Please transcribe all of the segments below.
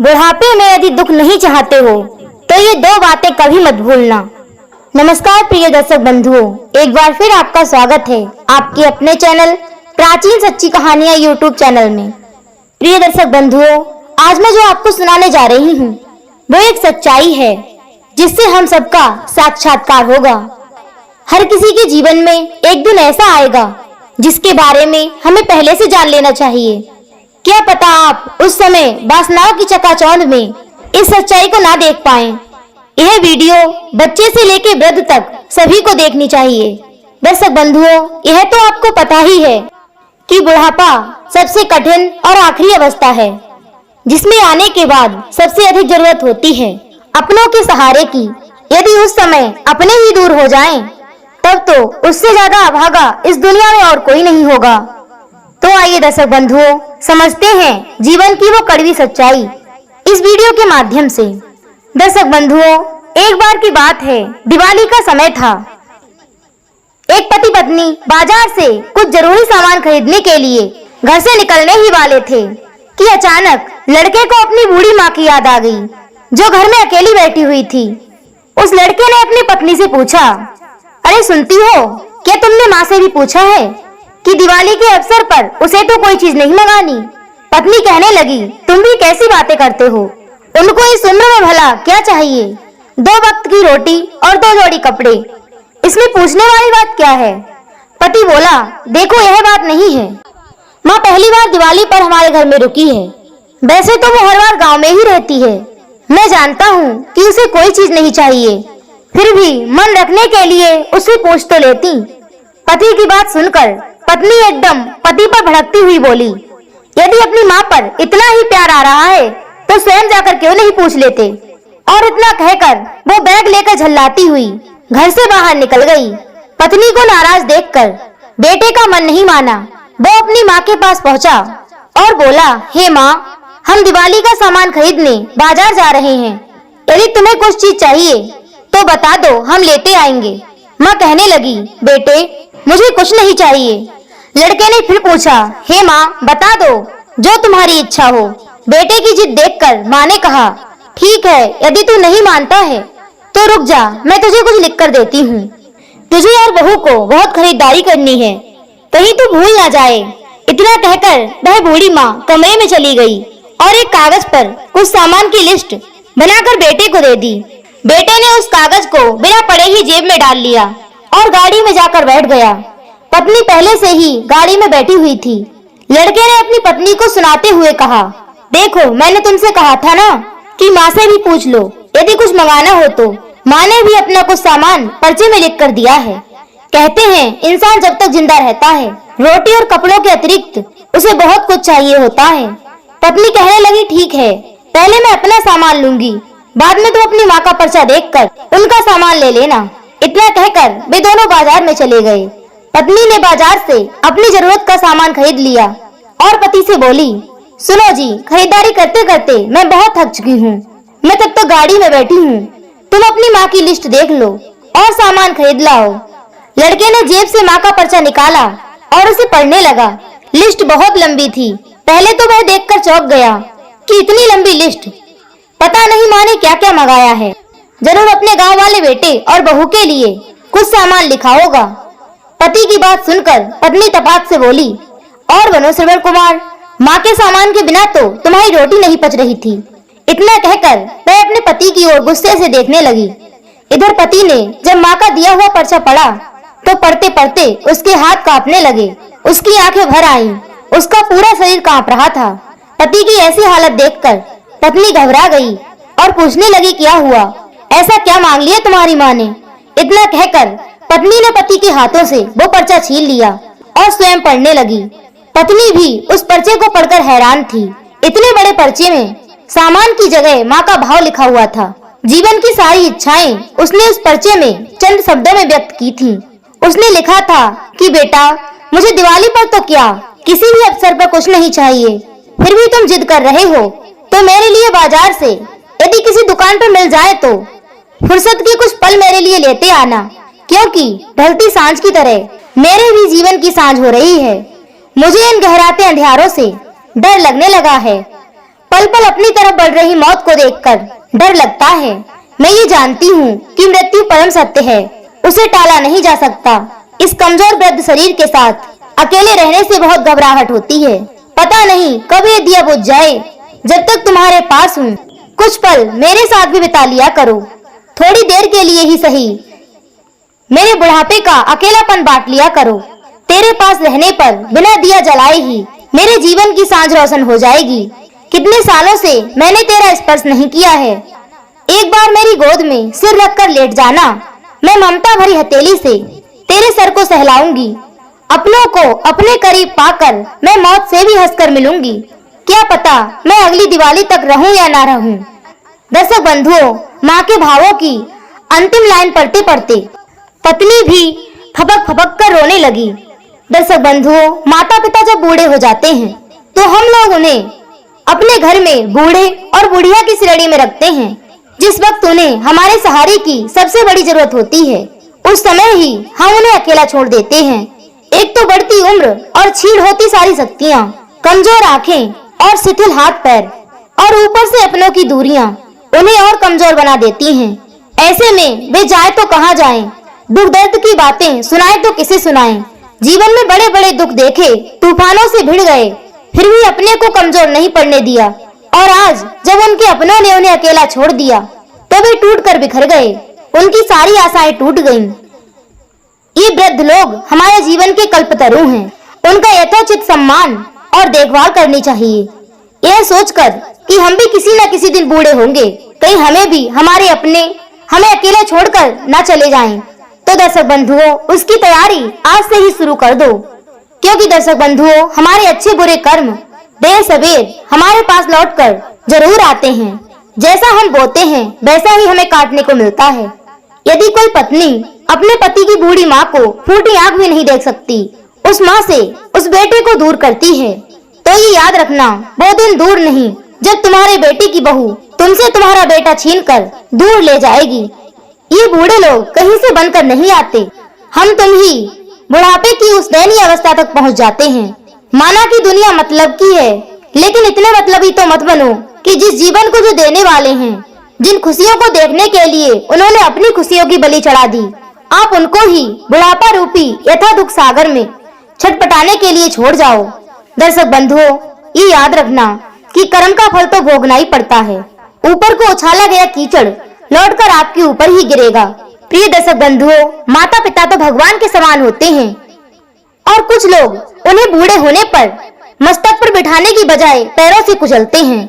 बुढ़ापे में यदि दुख नहीं चाहते हो तो ये दो बातें कभी मत भूलना। नमस्कार प्रिय दर्शक बंधुओं, एक बार फिर आपका स्वागत है आपके अपने चैनल प्राचीन सच्ची कहानियां यूट्यूब चैनल में। प्रिय दर्शक बंधुओं, आज मैं जो आपको सुनाने जा रही हूँ वो एक सच्चाई है जिससे हम सबका साक्षात्कार होगा। हर किसी के जीवन में एक दिन ऐसा आएगा जिसके बारे में हमें पहले से जान लेना चाहिए। क्या पता आप उस समय वासनाओं की चकाचौंध में इस सच्चाई को ना देख पाएं। यह वीडियो बच्चे से लेकर वृद्ध तक सभी को देखनी चाहिए। दर्शक बंधुओं, यह तो आपको पता ही है कि बुढ़ापा सबसे कठिन और आखिरी अवस्था है जिसमें आने के बाद सबसे अधिक जरूरत होती है अपनों के सहारे की। यदि उस समय अपने ही दूर हो जाएं, तब तो उससे ज्यादा अभागा इस दुनिया में और कोई नहीं होगा। तो आइए दर्शक बंधुओं, समझते हैं जीवन की वो कड़वी सच्चाई इस वीडियो के माध्यम से। दर्शक बंधुओं, एक बार की बात है, दिवाली का समय था। एक पति पत्नी बाजार से कुछ जरूरी सामान खरीदने के लिए घर से निकलने ही वाले थे कि अचानक लड़के को अपनी बूढ़ी माँ की याद आ गई जो घर में अकेली बैठी हुई थी। उस लड़के ने अपनी पत्नी से पूछा, अरे सुनती हो, क्या तुमने माँ से भी पूछा है कि दिवाली के अवसर पर उसे तो कोई चीज नहीं मंगानी? पत्नी कहने लगी, तुम भी कैसी बातें करते हो, उनको इस उम्र में भला क्या चाहिए? 2 वक्त की रोटी और 2 जोड़ी कपड़े, इसमें पूछने वाली बात क्या है? पति बोला, देखो यह बात नहीं है, माँ पहली बार दिवाली पर हमारे घर में रुकी है। वैसे तो वो हर बार गाँव में ही रहती है, मैं जानता हूँ कि उसे कोई चीज नहीं चाहिए, फिर भी मन रखने के लिए उससे पूछ तो लेती। पति की बात सुनकर पत्नी एकदम पति पर भड़कती हुई बोली, यदि अपनी माँ पर इतना ही प्यार आ रहा है तो स्वयं जाकर क्यों नहीं पूछ लेते? और इतना कहकर वो बैग लेकर झल्लाती हुई घर से बाहर निकल गई। पत्नी को नाराज देखकर बेटे का मन नहीं माना। वो अपनी माँ के पास पहुँचा और बोला, हे माँ, हम दिवाली का सामान खरीदने बाजार जा रहे हैं, यदि तुम्हें कुछ चीज चाहिए तो बता दो, हम लेते आएंगे। माँ कहने लगी, बेटे मुझे कुछ नहीं चाहिए। लड़के ने फिर पूछा, हे माँ, बता दो जो तुम्हारी इच्छा हो। बेटे की जिद देखकर माँ ने कहा, ठीक है, यदि तू नहीं मानता है तो रुक जा, मैं तुझे कुछ लिख कर देती हूँ। तुझे और बहू को बहुत खरीदारी करनी है, कहीं तू भूल ना जाए। इतना कहकर वह बूढ़ी माँ कमरे में चली गई और एक कागज पर कुछ सामान की लिस्ट बनाकर बेटे को दे दी। बेटे ने उस कागज को बिना पढ़े ही जेब में डाल लिया और गाड़ी में जाकर बैठ गया। पत्नी पहले से ही गाड़ी में बैठी हुई थी। लड़के ने अपनी पत्नी को सुनाते हुए कहा, देखो मैंने तुमसे कहा था ना कि माँ से भी पूछ लो यदि कुछ मंगाना हो तो। माँ ने भी अपना कुछ सामान पर्चे में लिख कर दिया है। कहते हैं इंसान जब तक जिंदा रहता है रोटी और कपड़ों के अतिरिक्त उसे बहुत कुछ चाहिए होता है। पत्नी कहने लगी, ठीक है, पहले मैं अपना सामान लूंगी, बाद में तुम अपनी माँ का पर्चा देखकर उनका सामान ले लेना। इतना कहकर वे दोनों बाजार में चले गए। पत्नी ने बाजार से अपनी जरूरत का सामान खरीद लिया और पति से बोली, सुनो जी, खरीदारी करते करते मैं बहुत थक चुकी हूँ, मैं तब तक गाड़ी में बैठी हूँ, तुम अपनी माँ की लिस्ट देख लो और सामान खरीद लाओ। लड़के ने जेब से माँ का पर्चा निकाला और उसे पढ़ने लगा। लिस्ट बहुत लंबी थी। पहले तो वह देखकर चौंक गया कि इतनी लंबी लिस्ट, पता नहीं माँ ने क्या क्या मंगाया है। जरूर अपने गाँव वाले बेटे और बहू के लिए कुछ सामान लिखा होगा। पति की बात सुनकर पत्नी तपाक से बोली, और बनो श्रवण कुमार, माँ के सामान के बिना तो तुम्हारी रोटी नहीं पच रही थी। इतना कहकर वह अपने पति की ओर गुस्से से देखने लगी। इधर पति ने जब माँ का दिया हुआ पर्चा पढ़ा तो पढ़ते पढ़ते उसके हाथ कांपने लगे, उसकी आंखें भर आईं, उसका पूरा शरीर कांप रहा था। पति की ऐसी हालत देखकर पत्नी घबरा गई और पूछने लगी, क्या हुआ, ऐसा क्या मांग लिया तुम्हारी माँ ने? इतना कहकर पत्नी ने पति के हाथों से वो पर्चा छीन लिया और स्वयं पढ़ने लगी। पत्नी भी उस पर्चे को पढ़कर हैरान थी। इतने बड़े पर्चे में सामान की जगह माँ का भाव लिखा हुआ था। जीवन की सारी इच्छाएं उसने उस पर्चे में चंद शब्दों में व्यक्त की थी। उसने लिखा था कि बेटा, मुझे दिवाली पर तो क्या, किसी भी अवसर पर कुछ नहीं चाहिए, फिर भी तुम जिद कर रहे हो तो मेरे लिए बाजार से यदि किसी दुकान पर मिल जाए तो फुर्सत के कुछ पल मेरे लिए लेते आना, क्योंकि ढलती सांझ की तरह मेरे भी जीवन की सांझ हो रही है। मुझे इन गहराते अंधियारों से डर लगने लगा है। पल पल अपनी तरफ बढ़ रही मौत को देखकर डर लगता है। मैं ये जानती हूँ कि मृत्यु परम सत्य है, उसे टाला नहीं जा सकता। इस कमजोर वृद्ध शरीर के साथ अकेले रहने से बहुत घबराहट होती है। पता नहीं कब ये दिया बुझ जाए। जब तक तुम्हारे पास हूँ, कुछ पल मेरे साथ भी बिता लिया करो, थोड़ी देर के लिए ही सही। मेरे बुढ़ापे का अकेलापन बांट लिया करो। तेरे पास रहने पर बिना दिया जलाए ही मेरे जीवन की सांझ रोशन हो जाएगी। कितने सालों से मैंने तेरा स्पर्श नहीं किया है। एक बार मेरी गोद में सिर रखकर लेट जाना। मैं ममता भरी हथेली से तेरे सर को सहलाऊंगी। अपनों को अपने करीब पाकर मैं मौत से भी हंसकर मिलूंगी। क्या पता मैं अगली दिवाली तक रहूं या ना रहूं। दर्शक बंधुओं, माँ के भावों की अंतिम लाइन पढ़ते पढ़ते पत्नी भी फपक फपक कर रोने लगी। दर्शक बंधुओं, माता पिता जब बूढ़े हो जाते हैं तो हम लोग उन्हें अपने घर में बूढ़े और बुढ़िया की श्रेणी में रखते हैं। जिस वक्त उन्हें हमारे सहारे की सबसे बड़ी जरूरत होती है, उस समय ही हम उन्हें अकेला छोड़ देते हैं। एक तो बढ़ती उम्र और छीड़ होती सारी शक्तियाँ, कमजोर आंखें और शिथिल हाथ पैर, और ऊपर से अपनों की दूरियां उन्हें और कमजोर बना देती हैं। ऐसे में वे जाए तो कहाँ जाएं? दुख दर्द की बातें सुनाए तो किसे सुनाएं? जीवन में बड़े बड़े दुख देखे, तूफानों से भिड़ गए, फिर भी अपने को कमजोर नहीं पड़ने दिया। और आज जब उनके अपनों ने उन्हें अकेला छोड़ दिया तो वे टूट कर बिखर गए। उनकी सारी आशाएं टूट गईं। ये वृद्ध लोग हमारे जीवन के कल्पतरु हैं। उनका यथोचित सम्मान और देखभाल करनी चाहिए। यह सोचकर कि हम भी किसी न किसी दिन बूढ़े होंगे, कहीं हमें भी हमारे अपने हमें अकेले छोड़कर न चले जाएं। तो दर्शक बंधुओं, उसकी तैयारी आज से ही शुरू कर दो, क्योंकि दर्शक बंधुओं, हमारे अच्छे बुरे कर्म देर सवेर हमारे पास लौटकर जरूर आते हैं। जैसा हम बोते हैं वैसा ही हमें काटने को मिलता है। यदि कोई पत्नी अपने पति की बूढ़ी माँ को फूटी आंख भी नहीं देख सकती, उस माँ से उस बेटे को दूर करती है, तो ये याद रखना, वो दिन दूर नहीं जब तुम्हारे बेटे की बहू तुमसे तुम्हारा बेटा छीनकर दूर ले जाएगी। ये बूढ़े लोग कहीं से बनकर नहीं आते। हम तुम ही बुढ़ापे की उस दयनीय अवस्था तक पहुँच जाते हैं। माना कि दुनिया मतलब की है, लेकिन इतने मतलबी तो मत बनो कि जिस जीवन को जो देने वाले हैं, जिन खुशियों को देखने के लिए उन्होंने अपनी खुशियों की बलि चढ़ा दी, आप उनको ही बुढ़ापा रूपी यथा दुख सागर में छटपटाने के लिए छोड़ जाओ। दर्शक बंधुओं, ये याद रखना कि कर्म का फल तो भोगना ही पड़ता है। ऊपर को उछाला गया कीचड़ लौटकर आपके ऊपर ही गिरेगा। प्रिय दर्शक बंधुओं, माता पिता तो भगवान के समान होते हैं, और कुछ लोग उन्हें बूढ़े होने पर मस्तक पर बिठाने की बजाय पैरों से कुचलते हैं।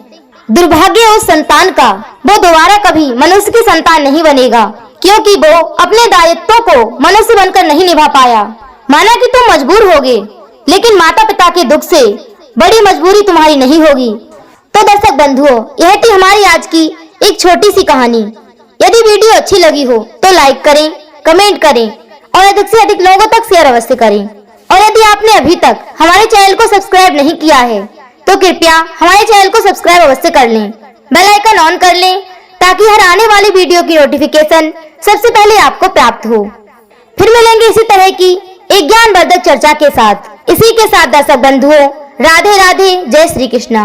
दुर्भाग्य उस संतान का, वो दोबारा कभी मनुष्य की संतान नहीं बनेगा, क्योंकि वो अपने दायित्वों को मनुष्य बनकर नहीं निभा पाया। माना कि तुम मजबूर होगे, लेकिन माता पिता के दुख से बड़ी मजबूरी तुम्हारी नहीं होगी। तो दर्शक बंधुओं, यह थी हमारी आज की एक छोटी सी कहानी। यदि वीडियो अच्छी लगी हो तो लाइक करें, कमेंट करें और अधिक से अधिक लोगों तक शेयर अवश्य करें। और यदि आपने अभी तक हमारे चैनल को सब्सक्राइब नहीं किया है तो कृपया हमारे चैनल को सब्सक्राइब अवश्य कर लें, बेल आइकन ऑन कर लें, ताकि हर आने वाली वीडियो की नोटिफिकेशन सबसे पहले आपको प्राप्त हो। फिर मिलेंगे इसी तरह की एक ज्ञानवर्धक चर्चा के साथ। इसी के साथ दर्शक बंधुओं, राधे राधे, जय श्री कृष्णा।